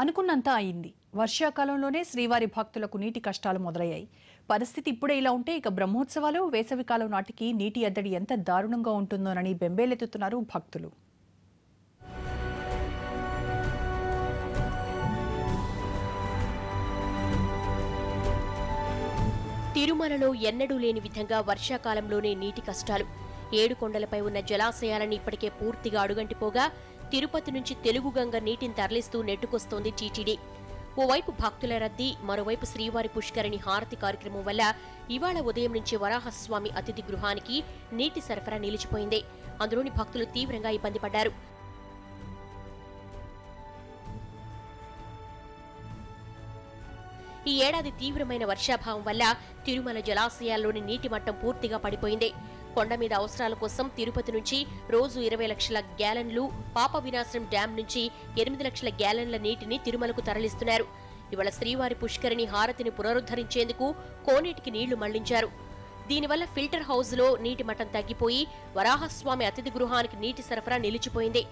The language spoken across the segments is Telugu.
అనుకున్నంత అయింది. వర్షాకాలంలోనే శ్రీవారి భక్తులకు నీటి కష్టాలు మొదలయ్యాయి. పరిస్థితి ఇప్పుడే ఇలా ఉంటే ఇక బ్రహ్మోత్సవాలు, వేసవికాలం నాటికి నీటి ఎద్దడి ఎంత దారుణంగా ఉంటుందోనని బెంబేలెత్తుతున్నారు భక్తులు. తిరుమలలో ఎన్నడూ లేని విధంగా వర్షాకాలంలోనే నీటి కష్టాలు. 7 కొండలపై ఉన్న జలాశయాలని ఇప్పటికే పూర్తిగా అడుగంటిపోగా తిరుపతి నుంచి తెలుగుగంగ నీటిని తరలిస్తూ నెట్టుకొస్తోంది టీటీడీ. ఓవైపు భక్తుల రద్దీ, మరోవైపు శ్రీవారి పుష్కరిణి హారతి కార్యక్రమం వల్ల ఇవాళ ఉదయం నుంచి వరాహస్వామి అతిథి గృహానికి నీటి సరఫరా నిలిచిపోయింది. అందులోని భక్తులు తీవ్రంగా ఇబ్బంది పడ్డారు. ఈ ఏడాది తీవ్రమైన వర్షాభావం వల్ల తిరుమల జలాశయాల్లోని నీటి మట్టం పూర్తిగా పడిపోయింది. కొండ మీద అవసరాల కోసం తిరుపతి నుంచి రోజు 20 లక్షల గ్యాలన్లు, పాప వినాశనం డ్యాం నుంచి 8 లక్షల గ్యాలన్ల నీటిని తిరుమలకు తరలిస్తున్నారు. ఇవాళ శ్రీవారి పుష్కరిణి హారతిని పునరుద్ధరించేందుకు కోనేటికి నీళ్లు మళ్లించారు. దీనివల్ల ఫిల్టర్ హౌజ్లో నీటి మట్టం తగ్గిపోయి వరాహస్వామి అతిథి గృహానికి నీటి సరఫరా నిలిచిపోయింది.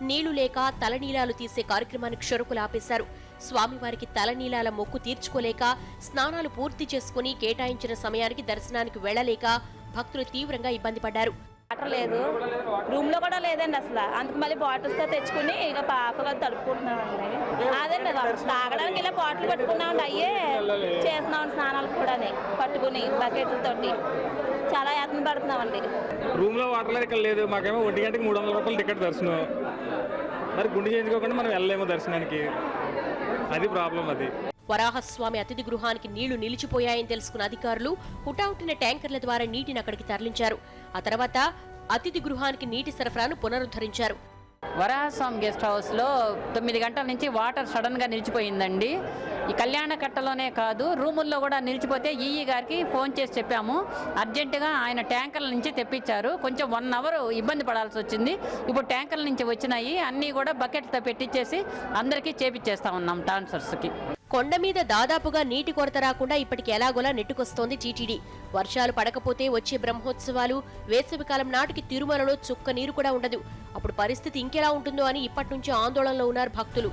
నీళ్లు లేక తలనీలాలు తీసే కార్యక్రమానికి షరకులు ఆపేశారు. స్వామివారికి తలనీలాల మొక్కు తీర్చుకోలేక, స్నానాలు పూర్తి చేసుకుని కేటాయించిన సమయానికి దర్శనానికి వెళ్లలేక భక్తులు తీవ్రంగా ఇబ్బంది పడ్డారు. వాటర్ లేదు, రూమ్ లో కూడా లేదండి అసలు. అందుకు మళ్ళీ బాటిల్స్ తో తెచ్చుకుని ఇక పాపగా తడుపుకుంటున్నామండి. అదండి తాగడానికి ఇలా బాటిల్ పట్టుకున్నామండి, అయ్యే చేస్తున్నాం స్నానాలు కూడా పట్టుకుని బకెట్లతోటి చాలా యాతన పడుతున్నామండి. రూమ్ లో వాటర్ లేదు, ఇక్కడ లేదు. మాకేమో 1 గంటకి 300 రూపాయలు టికెట్ దర్శనం. మరి గుండె చేయించుకోకుండా మనం వెళ్ళలేము దర్శనానికి, అది ప్రాబ్లం. అది వరాహస్వామి అతిథి గృహానికి నీళ్లు నిలిచిపోయాయని తెలుసుకున్న అధికారులు హుటాహుటిన ట్యాంకర్ల ద్వారా నీటిని అక్కడికి తరలించారు. ఆ తర్వాత అతిథి గృహానికి నీటి సరఫరాను పునరుద్ధరించారు. వరాహస్వామి గెస్ట్ హౌస్లో 9 గంటల నుంచి వాటర్ సడన్గా నిలిచిపోయిందండి. ఈ కళ్యాణ కట్టలోనే కాదు, రూముల్లో కూడా నిలిచిపోతే ఈఈ గారికి ఫోన్ చేసి చెప్పాము. అర్జెంటుగా ఆయన ట్యాంకర్ల నుంచి తెప్పించారు. కొంచెం 1 అవర్ ఇబ్బంది పడాల్సి వచ్చింది. ఇప్పుడు ట్యాంకర్ల నుంచి వచ్చినాయి, అన్నీ కూడా బకెట్తో పెట్టించేసి అందరికీ చేపిచ్చేస్తా ఉన్నాం ట్రాన్స్ఫర్స్కి. కొండ మీద దాదాపుగా నీటి కొరత రాకుండా ఇప్పటికి ఎలాగోలా నెట్టుకొస్తోంది టీటీడీ. వర్షాలు పడకపోతే వచ్చే బ్రహ్మోత్సవాలు, వేసవికాలం నాటికి తిరుమలలో చుక్క నీరు కూడా ఉండదు. అప్పుడు పరిస్థితి ఇంకెలా ఉంటుందో అని ఇప్పటి నుంచి ఆందోళనలో ఉన్నారు భక్తులు.